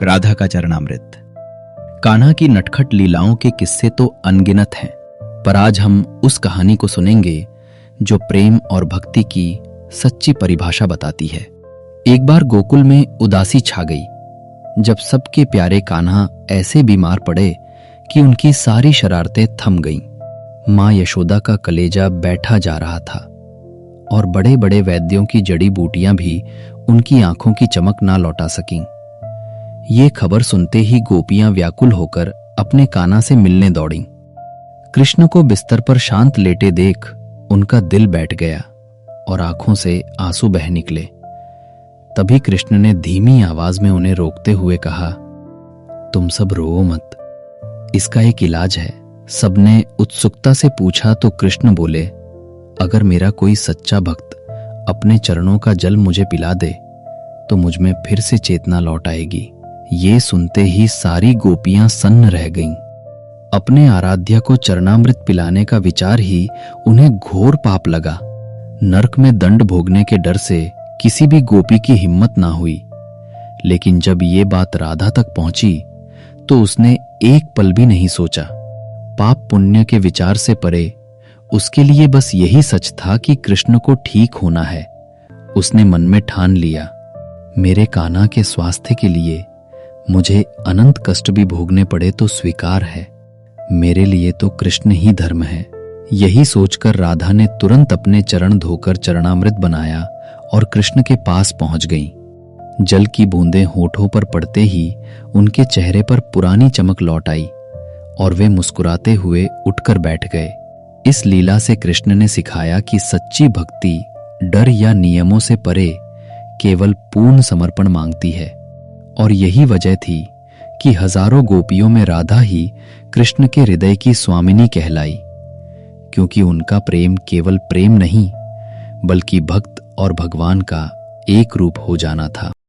राधा का चरणामृत। कान्हा की नटखट लीलाओं के किस्से तो अनगिनत हैं, पर आज हम उस कहानी को सुनेंगे जो प्रेम और भक्ति की सच्ची परिभाषा बताती है। एक बार गोकुल में उदासी छा गई जब सबके प्यारे कान्हा ऐसे बीमार पड़े कि उनकी सारी शरारतें थम गईं। मां यशोदा का कलेजा बैठा जा रहा था और बड़े बड़े वैद्यों की जड़ी बूटियां भी उनकी आंखों की चमक ना लौटा सकीं। ये खबर सुनते ही गोपियां व्याकुल होकर अपने कान्हा से मिलने दौड़ीं। कृष्ण को बिस्तर पर शांत लेटे देख उनका दिल बैठ गया और आंखों से आंसू बह निकले। तभी कृष्ण ने धीमी आवाज में उन्हें रोकते हुए कहा, तुम सब रो मत, इसका एक इलाज है। सबने उत्सुकता से पूछा तो कृष्ण बोले, अगर मेरा कोई सच्चा भक्त अपने चरणों का जल मुझे पिला दे तो मुझ में फिर से चेतना लौट आएगी। ये सुनते ही सारी गोपियां सन्न रह गईं। अपने आराध्या को चरणामृत पिलाने का विचार ही उन्हें घोर पाप लगा। नरक में दंड भोगने के डर से किसी भी गोपी की हिम्मत ना हुई। लेकिन जब ये बात राधा तक पहुंची तो उसने एक पल भी नहीं सोचा। पाप पुण्य के विचार से परे उसके लिए बस यही सच था कि कृष्ण को ठीक होना है। उसने मन में ठान लिया, मेरे कान्हा के स्वास्थ्य के लिए मुझे अनंत कष्ट भी भोगने पड़े तो स्वीकार है। मेरे लिए तो कृष्ण ही धर्म है। यही सोचकर राधा ने तुरंत अपने चरण धोकर चरणामृत बनाया और कृष्ण के पास पहुंच गईं। जल की बूंदें होठों पर पड़ते ही उनके चेहरे पर पुरानी चमक लौट आई और वे मुस्कुराते हुए उठकर बैठ गए। इस लीला से कृष्ण ने सिखाया कि सच्ची भक्ति डर या नियमों से परे केवल पूर्ण समर्पण मांगती है। और यही वजह थी कि हजारों गोपियों में राधा ही कृष्ण के हृदय की स्वामिनी कहलाई, क्योंकि उनका प्रेम केवल प्रेम नहीं बल्कि भक्त और भगवान का एक रूप हो जाना था।